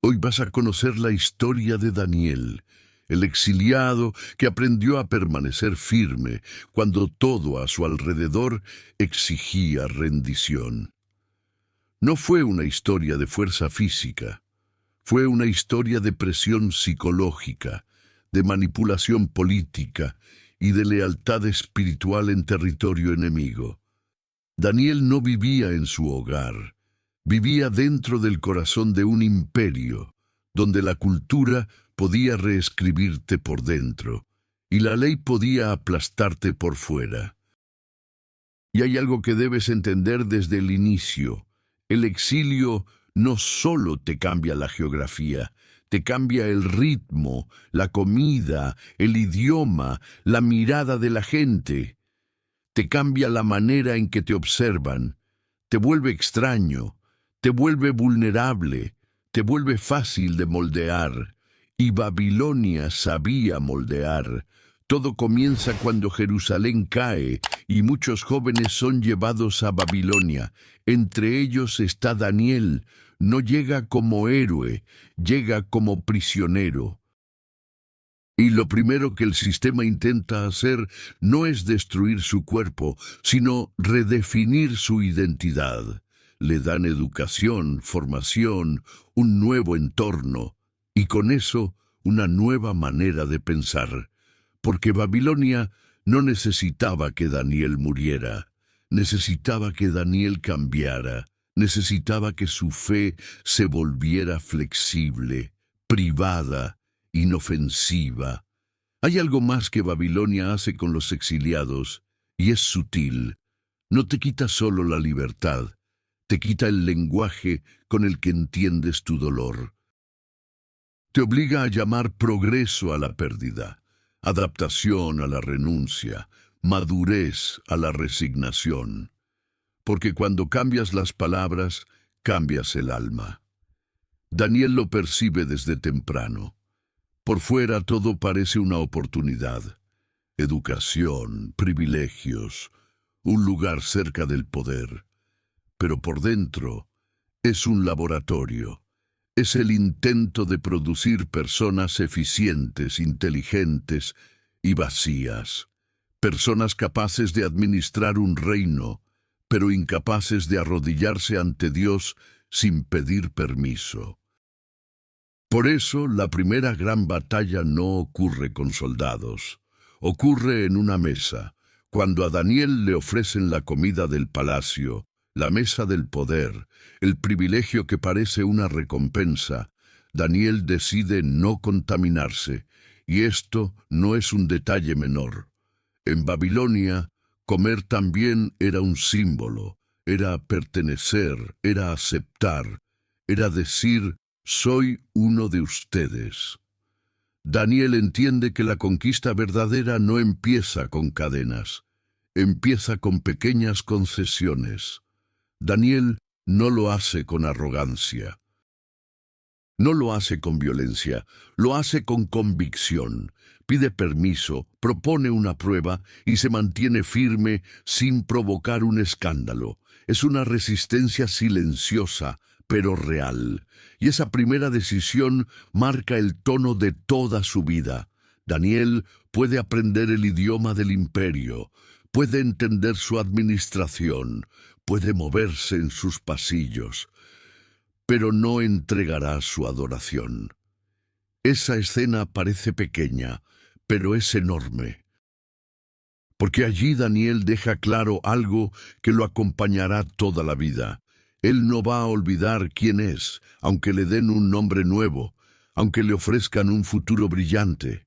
Hoy vas a conocer la historia de Daniel, el exiliado que aprendió a permanecer firme cuando todo a su alrededor exigía rendición. No fue una historia de fuerza física, fue una historia de presión psicológica, de manipulación política y de lealtad espiritual en territorio enemigo. Daniel no vivía en su hogar, vivía dentro del corazón de un imperio, donde la cultura podía reescribirte por dentro y la ley podía aplastarte por fuera. Y hay algo que debes entender desde el inicio. El exilio no solo te cambia la geografía, te cambia el ritmo, la comida, el idioma, la mirada de la gente. Te cambia la manera en que te observan, te vuelve extraño, te vuelve vulnerable, te vuelve fácil de moldear. Y Babilonia sabía moldear. Todo comienza cuando Jerusalén cae y muchos jóvenes son llevados a Babilonia. Entre ellos está Daniel. No llega como héroe, llega como prisionero. Y lo primero que el sistema intenta hacer no es destruir su cuerpo, sino redefinir su identidad. Le dan educación, formación, un nuevo entorno, y con eso una nueva manera de pensar. Porque Babilonia no necesitaba que Daniel muriera, necesitaba que Daniel cambiara, necesitaba que su fe se volviera flexible, privada, inofensiva. Hay algo más que Babilonia hace con los exiliados, y es sutil. No te quita solo la libertad, te quita el lenguaje con el que entiendes tu dolor. Te obliga a llamar progreso a la pérdida, adaptación a la renuncia, madurez a la resignación. Porque cuando cambias las palabras, cambias el alma. Daniel lo percibe desde temprano. Por fuera todo parece una oportunidad. Educación, privilegios, un lugar cerca del poder. Pero por dentro es un laboratorio. Es el intento de producir personas eficientes, inteligentes y vacías. Personas capaces de administrar un reino, pero incapaces de arrodillarse ante Dios sin pedir permiso. Por eso, la primera gran batalla no ocurre con soldados. Ocurre en una mesa, cuando a Daniel le ofrecen la comida del palacio, la mesa del poder, el privilegio que parece una recompensa. Daniel decide no contaminarse, y esto no es un detalle menor. En Babilonia, comer también era un símbolo, era pertenecer, era aceptar, era decir, soy uno de ustedes. Daniel entiende que la conquista verdadera no empieza con cadenas, empieza con pequeñas concesiones. Daniel no lo hace con arrogancia, no lo hace con violencia, lo hace con convicción. Pide permiso, propone una prueba y se mantiene firme sin provocar un escándalo. Es una resistencia silenciosa, pero real. Y esa primera decisión marca el tono de toda su vida. Daniel puede aprender el idioma del imperio, puede entender su administración, puede moverse en sus pasillos, pero no entregará su adoración. Esa escena parece pequeña, pero es enorme. Porque allí Daniel deja claro algo que lo acompañará toda la vida. Él no va a olvidar quién es, aunque le den un nombre nuevo, aunque le ofrezcan un futuro brillante.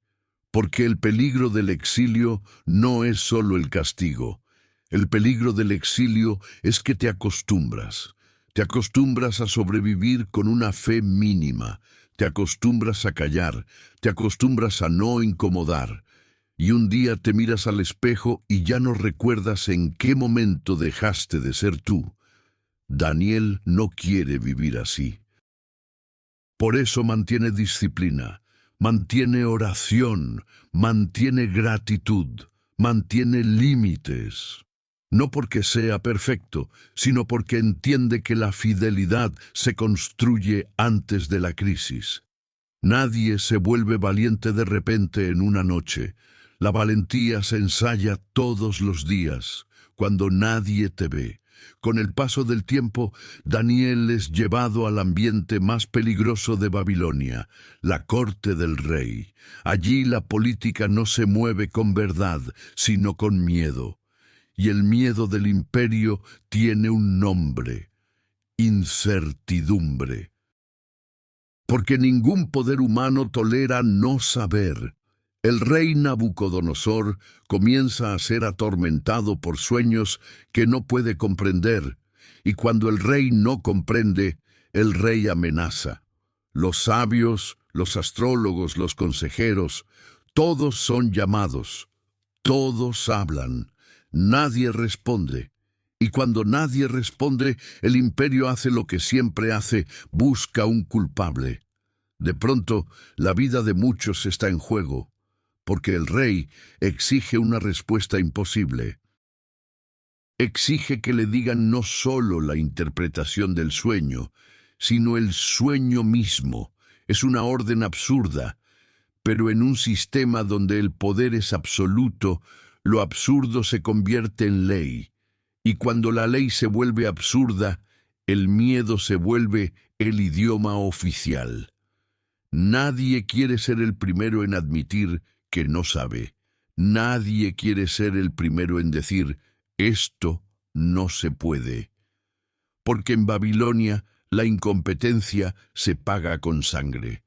Porque el peligro del exilio no es solo el castigo. El peligro del exilio es que te acostumbras. Te acostumbras a sobrevivir con una fe mínima. Te acostumbras a callar. Te acostumbras a no incomodar. Y un día te miras al espejo y ya no recuerdas en qué momento dejaste de ser tú. Daniel no quiere vivir así. Por eso mantiene disciplina, mantiene oración, mantiene gratitud, mantiene límites. no porque sea perfecto, sino porque entiende que la fidelidad se construye antes de la crisis. Nadie se vuelve valiente de repente en una noche. La valentía se ensaya todos los días, cuando nadie te ve. Con el paso del tiempo, Daniel es llevado al ambiente más peligroso de Babilonia, la corte del rey. Allí la política no se mueve con verdad, sino con miedo. Y el miedo del imperio tiene un nombre: incertidumbre. Porque ningún poder humano tolera no saber. El rey Nabucodonosor comienza a ser atormentado por sueños que no puede comprender, y cuando el rey no comprende, el rey amenaza. Los sabios, los astrólogos, los consejeros, todos son llamados, todos hablan, nadie responde. Y cuando nadie responde, el imperio hace lo que siempre hace: busca un culpable. De pronto, la vida de muchos está en juego, porque el rey exige una respuesta imposible. Exige que le digan no solo la interpretación del sueño, sino el sueño mismo. Es una orden absurda, pero en un sistema donde el poder es absoluto, lo absurdo se convierte en ley. Y cuando la ley se vuelve absurda, el miedo se vuelve el idioma oficial. Nadie quiere ser el primero en admitir que no sabe. Nadie quiere ser el primero en decir: esto no se puede. Porque en Babilonia la incompetencia se paga con sangre.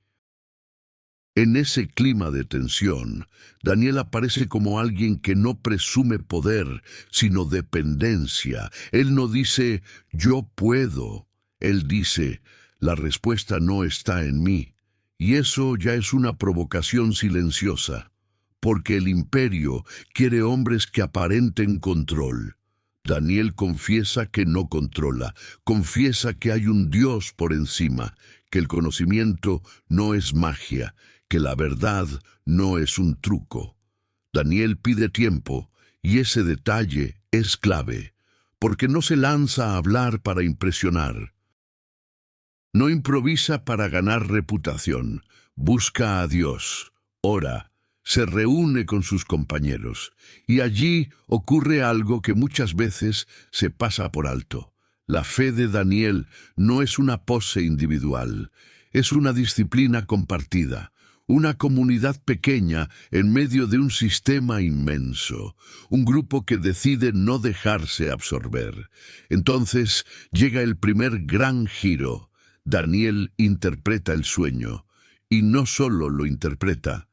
En ese clima de tensión, Daniel aparece como alguien que no presume poder, sino dependencia. Él no dice: yo puedo. Él dice: la respuesta no está en mí. Y eso ya es una provocación silenciosa, porque el imperio quiere hombres que aparenten control. Daniel confiesa que no controla, confiesa que hay un Dios por encima, que el conocimiento no es magia, que la verdad no es un truco. Daniel pide tiempo, y ese detalle es clave, porque no se lanza a hablar para impresionar. No improvisa para ganar reputación, busca a Dios, ora, se reúne con sus compañeros, y allí ocurre algo que muchas veces se pasa por alto. La fe de Daniel no es una pose individual, es una disciplina compartida, una comunidad pequeña en medio de un sistema inmenso, un grupo que decide no dejarse absorber. Entonces llega el primer gran giro. Daniel interpreta el sueño, y no solo lo interpreta,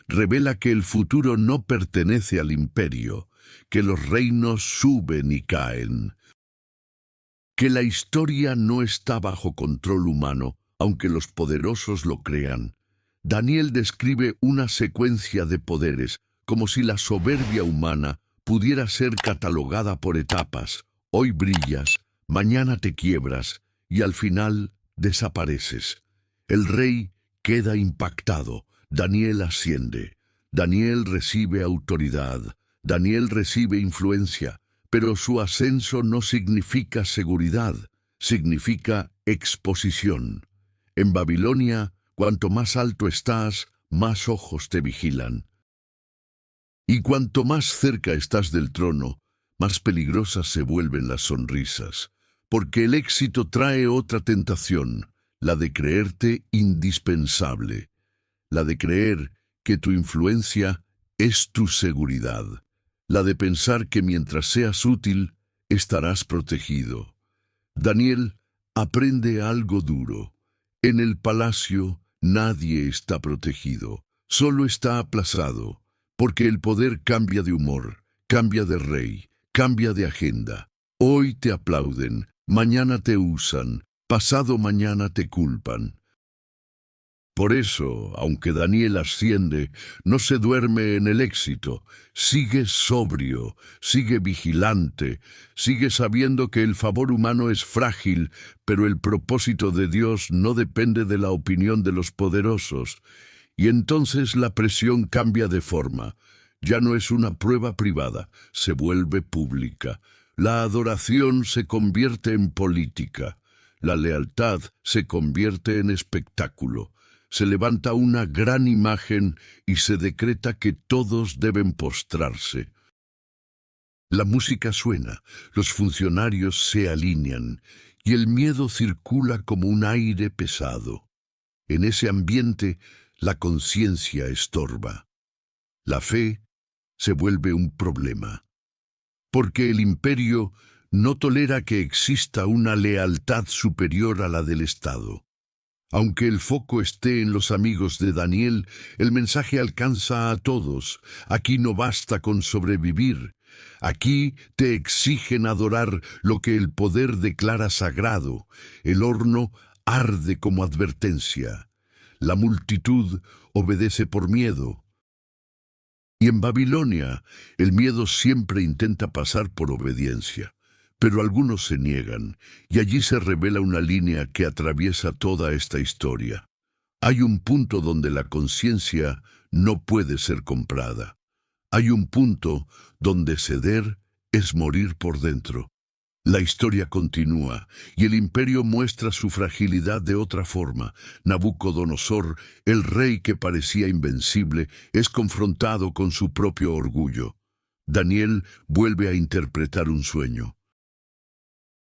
revela que el futuro no pertenece al imperio, que los reinos suben y caen, que la historia no está bajo control humano, aunque los poderosos lo crean. Daniel describe una secuencia de poderes, como si la soberbia humana pudiera ser catalogada por etapas. Hoy brillas, mañana te quiebras, y al final desapareces. El rey queda impactado. Daniel asciende. Daniel recibe autoridad. Daniel recibe influencia. Pero su ascenso no significa seguridad, significa exposición. En Babilonia, cuanto más alto estás, más ojos te vigilan. Y cuanto más cerca estás del trono, más peligrosas se vuelven las sonrisas. Porque el éxito trae otra tentación, la de creerte indispensable, la de creer que tu influencia es tu seguridad, la de pensar que mientras seas útil, estarás protegido. Daniel aprende algo duro. En el palacio nadie está protegido, solo está aplazado, porque el poder cambia de humor, cambia de rey, cambia de agenda. Hoy te aplauden, mañana te usan, pasado mañana te culpan. Por eso, aunque Daniel asciende, no se duerme en el éxito, sigue sobrio, sigue vigilante, sigue sabiendo que el favor humano es frágil, pero el propósito de Dios no depende de la opinión de los poderosos. Y entonces la presión cambia de forma. Ya no es una prueba privada, se vuelve pública. La adoración se convierte en política. La lealtad se convierte en espectáculo. Se levanta una gran imagen y se decreta que todos deben postrarse. La música suena, los funcionarios se alinean y el miedo circula como un aire pesado. En ese ambiente, la conciencia estorba. La fe se vuelve un problema, porque el imperio no tolera que exista una lealtad superior a la del Estado. Aunque el foco esté en los amigos de Daniel, el mensaje alcanza a todos. Aquí no basta con sobrevivir. Aquí te exigen adorar lo que el poder declara sagrado. El horno arde como advertencia. La multitud obedece por miedo. Y en Babilonia, el miedo siempre intenta pasar por obediencia. Pero algunos se niegan, y allí se revela una línea que atraviesa toda esta historia. Hay un punto donde la conciencia no puede ser comprada. Hay un punto donde ceder es morir por dentro. La historia continúa, y el imperio muestra su fragilidad de otra forma. Nabucodonosor, el rey que parecía invencible, es confrontado con su propio orgullo. Daniel vuelve a interpretar un sueño.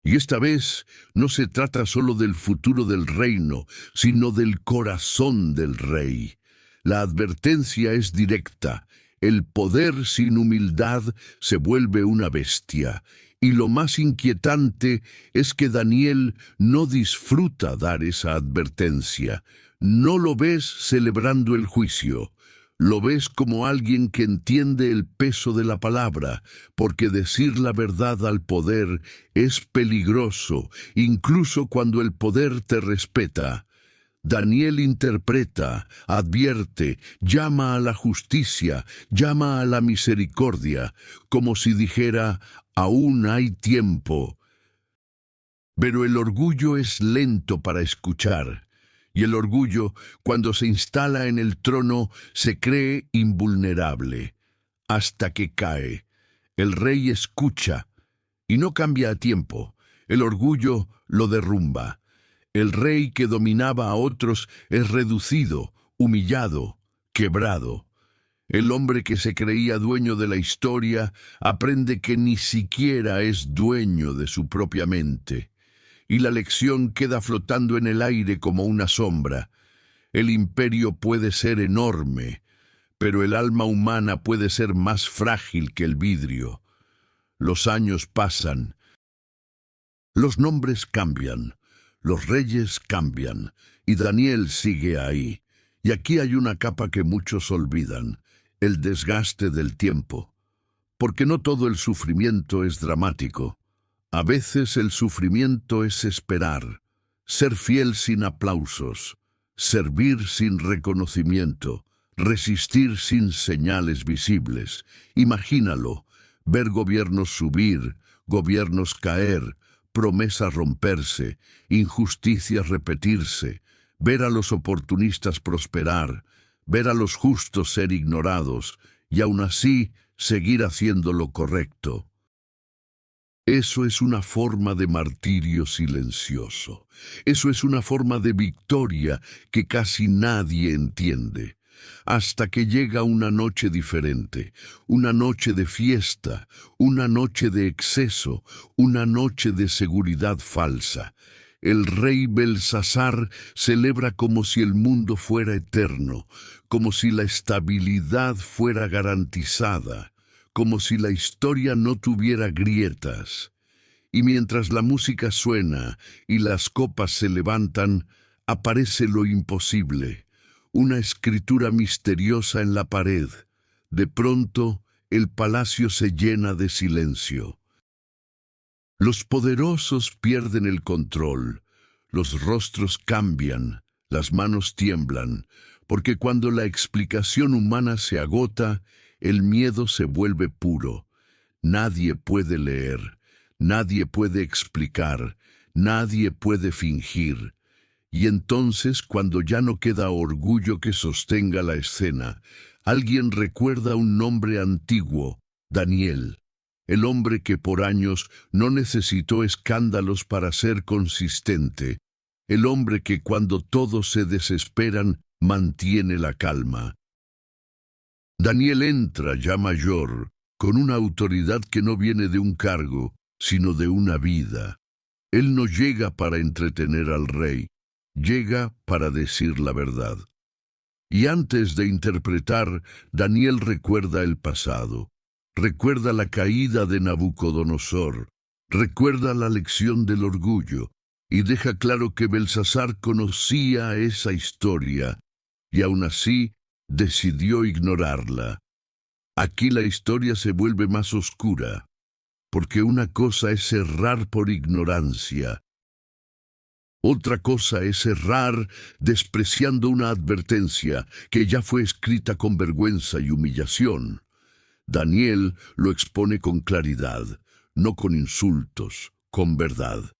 Y esta vez no se trata solo del futuro del reino, sino del corazón del rey. La advertencia es directa. El poder sin humildad se vuelve una bestia. Y lo más inquietante es que Daniel no disfruta dar esa advertencia. No lo ves celebrando el juicio. Lo ves como alguien que entiende el peso de la palabra, porque decir la verdad al poder es peligroso, incluso cuando el poder te respeta. Daniel interpreta, advierte, llama a la justicia, llama a la misericordia, como si dijera, aún hay tiempo. Pero el orgullo es lento para escuchar. Y el orgullo, cuando se instala en el trono, se cree invulnerable, hasta que cae. El rey escucha, y no cambia a tiempo. El orgullo lo derrumba. El rey que dominaba a otros es reducido, humillado, quebrado. El hombre que se creía dueño de la historia aprende que ni siquiera es dueño de su propia mente. Y la lección queda flotando en el aire como una sombra. El imperio puede ser enorme, pero el alma humana puede ser más frágil que el vidrio. Los años pasan. Los nombres cambian. Los reyes cambian. Y Daniel sigue ahí. Y aquí hay una capa que muchos olvidan: el desgaste del tiempo. Porque no todo el sufrimiento es dramático. A veces el sufrimiento es esperar, ser fiel sin aplausos, servir sin reconocimiento, resistir sin señales visibles. Imagínalo, ver gobiernos subir, gobiernos caer, promesas romperse, injusticias repetirse, ver a los oportunistas prosperar, ver a los justos ser ignorados, y aún así seguir haciendo lo correcto. Eso es una forma de martirio silencioso. Eso es una forma de victoria que casi nadie entiende. Hasta que llega una noche diferente, una noche de fiesta, una noche de exceso, una noche de seguridad falsa. El rey Belsasar celebra como si el mundo fuera eterno, como si la estabilidad fuera garantizada, como si la historia no tuviera grietas. Y mientras la música suena y las copas se levantan, aparece lo imposible, una escritura misteriosa en la pared. De pronto, el palacio se llena de silencio. Los poderosos pierden el control, los rostros cambian, las manos tiemblan, porque cuando la explicación humana se agota, el miedo se vuelve puro. Nadie puede leer, nadie puede explicar, nadie puede fingir. Y entonces, cuando ya no queda orgullo que sostenga la escena, alguien recuerda un nombre antiguo: Daniel. el hombre que por años no necesitó escándalos para ser consistente, el hombre que cuando todos se desesperan mantiene la calma. Daniel entra ya mayor, con una autoridad que no viene de un cargo, sino de una vida. Él no llega para entretener al rey, llega para decir la verdad. Y antes de interpretar, Daniel recuerda el pasado, recuerda la caída de Nabucodonosor, recuerda la lección del orgullo, y deja claro que Belsasar conocía esa historia, y aún así decidió ignorarla. Aquí la historia se vuelve más oscura, porque una cosa es errar por ignorancia, otra cosa es errar despreciando una advertencia que ya fue escrita con vergüenza y humillación. Daniel lo expone con claridad, no con insultos, con verdad.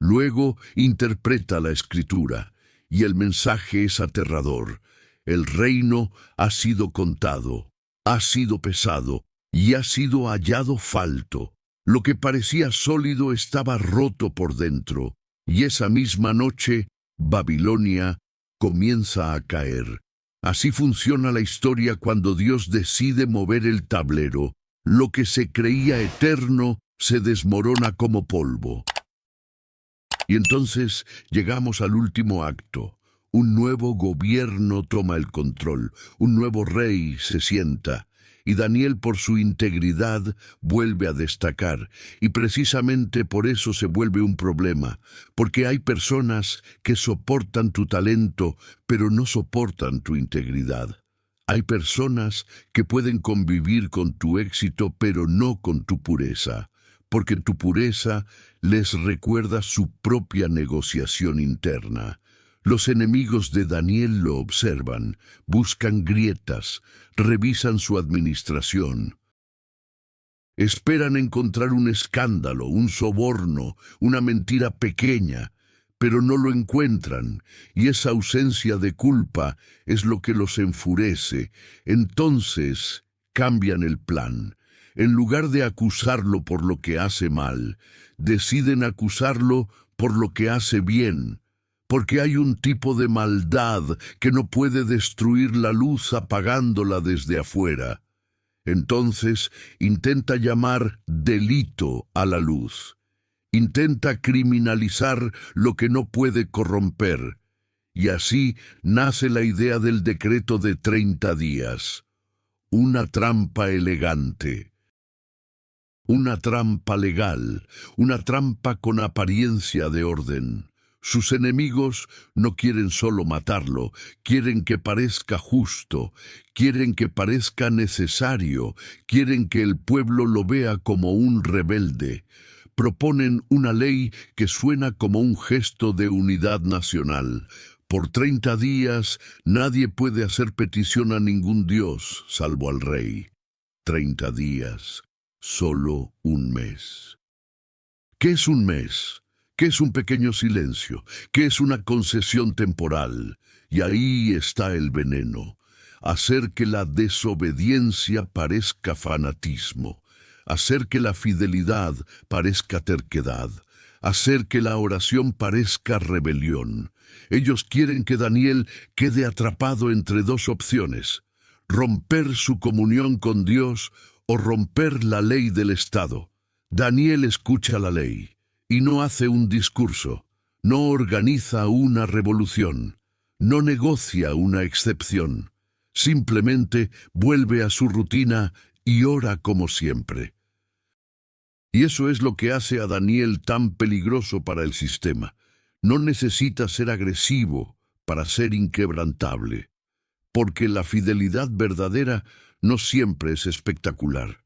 Luego interpreta la escritura, y el mensaje es aterrador. El reino ha sido contado, ha sido pesado, y ha sido hallado falto. Lo que parecía sólido estaba roto por dentro. Y esa misma noche, Babilonia comienza a caer. Así funciona la historia cuando Dios decide mover el tablero. Lo que se creía eterno se desmorona como polvo. Y entonces llegamos al último acto. Un nuevo gobierno toma el control. Un nuevo rey se sienta. Y Daniel, por su integridad, vuelve a destacar, y precisamente por eso se vuelve un problema, porque hay personas que soportan tu talento, pero no soportan tu integridad. Hay personas que pueden convivir con tu éxito, pero no con tu pureza, porque tu pureza les recuerda su propia negociación interna. Los enemigos de Daniel lo observan, buscan grietas, revisan su administración. Esperan encontrar un escándalo, un soborno, una mentira pequeña, pero no lo encuentran, y esa ausencia de culpa es lo que los enfurece. Entonces cambian el plan. En lugar de acusarlo por lo que hace mal, deciden acusarlo por lo que hace bien. Porque hay un tipo de maldad que no puede destruir la luz apagándola desde afuera. Entonces intenta llamar delito a la luz. Intenta criminalizar lo que no puede corromper. Y así nace la idea del decreto de 30 días. Una trampa elegante. Una trampa legal. Una trampa con apariencia de orden. Sus enemigos no quieren solo matarlo, quieren que parezca justo, quieren que parezca necesario, quieren que el pueblo lo vea como un rebelde. Proponen una ley que suena como un gesto de unidad nacional. Por 30 días nadie puede hacer petición a ningún dios, salvo al rey. 30 días, solo un mes. ¿Qué es un mes? ¿Qué es un pequeño silencio? ¿Qué es una concesión temporal? Y ahí está el veneno. Hacer que la desobediencia parezca fanatismo. Hacer que la fidelidad parezca terquedad. Hacer que la oración parezca rebelión. Ellos quieren que Daniel quede atrapado entre dos opciones: romper su comunión con Dios o romper la ley del Estado. Daniel escucha la ley. Y no hace un discurso, no organiza una revolución, no negocia una excepción. Simplemente vuelve a su rutina y ora como siempre. Y eso es lo que hace a Daniel tan peligroso para el sistema. No necesita ser agresivo para ser inquebrantable, porque la fidelidad verdadera no siempre es espectacular.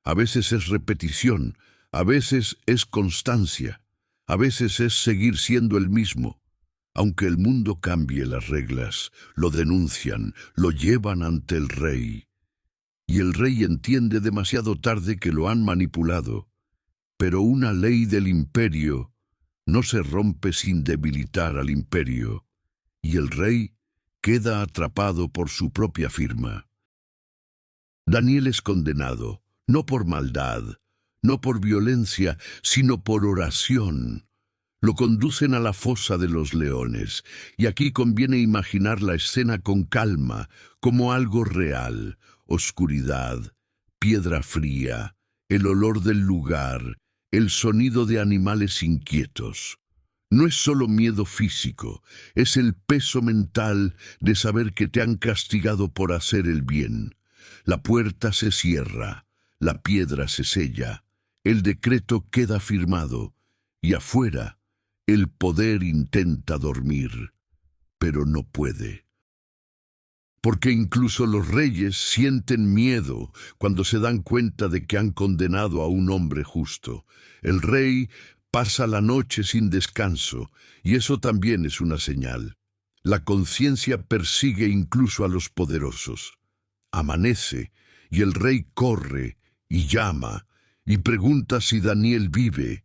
A veces es repetición, a veces es constancia, a veces es seguir siendo el mismo. Aunque el mundo cambie las reglas, lo denuncian, lo llevan ante el rey. Y el rey entiende demasiado tarde que lo han manipulado. Pero una ley del imperio no se rompe sin debilitar al imperio, y el rey queda atrapado por su propia firma. Daniel es condenado, no por maldad, no por violencia, sino por oración. Lo conducen a la fosa de los leones, y aquí conviene imaginar la escena con calma, como algo real: oscuridad, piedra fría, el olor del lugar, el sonido de animales inquietos. No es solo miedo físico, es el peso mental de saber que te han castigado por hacer el bien. La puerta se cierra, la piedra se sella, el decreto queda firmado, y afuera el poder intenta dormir, pero no puede. Porque incluso los reyes sienten miedo cuando se dan cuenta de que han condenado a un hombre justo. El rey pasa la noche sin descanso, y eso también es una señal. La conciencia persigue incluso a los poderosos. Amanece, y el rey corre, y llama, y pregunta si Daniel vive,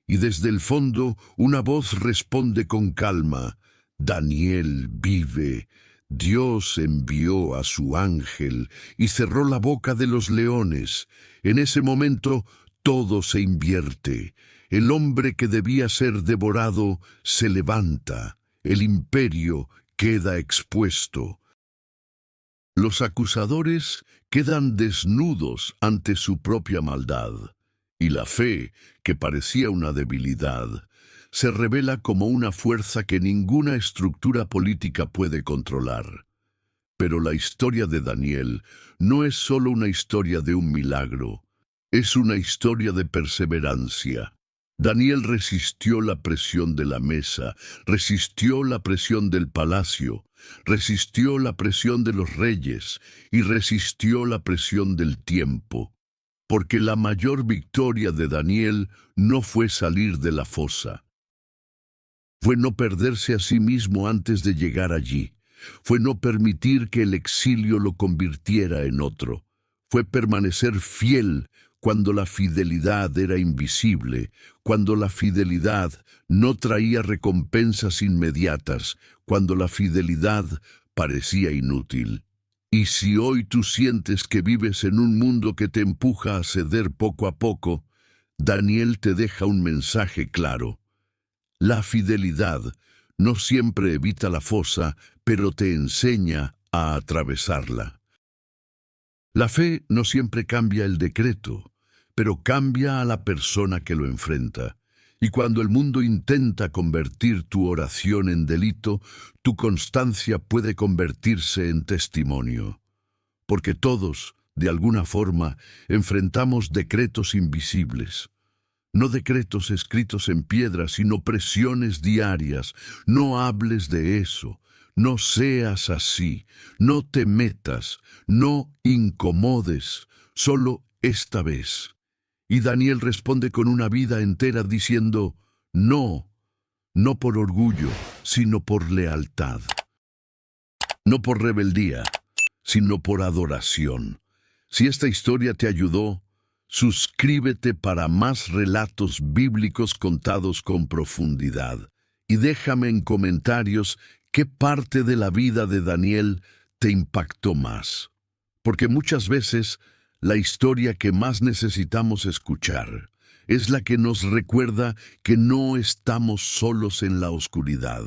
y desde el fondo una voz responde con calma: Daniel vive. Dios envió a su ángel y cerró la boca de los leones. En ese momento todo se invierte. El hombre que debía ser devorado se levanta. El imperio queda expuesto. Los acusadores quedan desnudos ante su propia maldad, y la fe, que parecía una debilidad, se revela como una fuerza que ninguna estructura política puede controlar. Pero la historia de Daniel no es solo una historia de un milagro, es una historia de perseverancia. Daniel resistió la presión de la mesa, resistió la presión del palacio, resistió la presión de los reyes y resistió la presión del tiempo. Porque la mayor victoria de Daniel no fue salir de la fosa. Fue no perderse a sí mismo antes de llegar allí. Fue no permitir que el exilio lo convirtiera en otro. Fue permanecer fiel cuando la fidelidad era invisible, cuando la fidelidad no traía recompensas inmediatas, cuando la fidelidad parecía inútil. Y si hoy tú sientes que vives en un mundo que te empuja a ceder poco a poco, Daniel te deja un mensaje claro. La fidelidad no siempre evita la fosa, pero te enseña a atravesarla. La fe no siempre cambia el decreto, pero cambia a la persona que lo enfrenta. Y cuando el mundo intenta convertir tu oración en delito, tu constancia puede convertirse en testimonio. Porque todos, de alguna forma, enfrentamos decretos invisibles. No decretos escritos en piedra, sino presiones diarias. No hables de eso, no seas así, no te metas, no incomodes, solo esta vez. Y Daniel responde con una vida entera diciendo: no, no por orgullo, sino por lealtad. No por rebeldía, sino por adoración. Si esta historia te ayudó, suscríbete para más relatos bíblicos contados con profundidad. Y déjame en comentarios qué parte de la vida de Daniel te impactó más. Porque muchas veces la historia que más necesitamos escuchar es la que nos recuerda que no estamos solos en la oscuridad.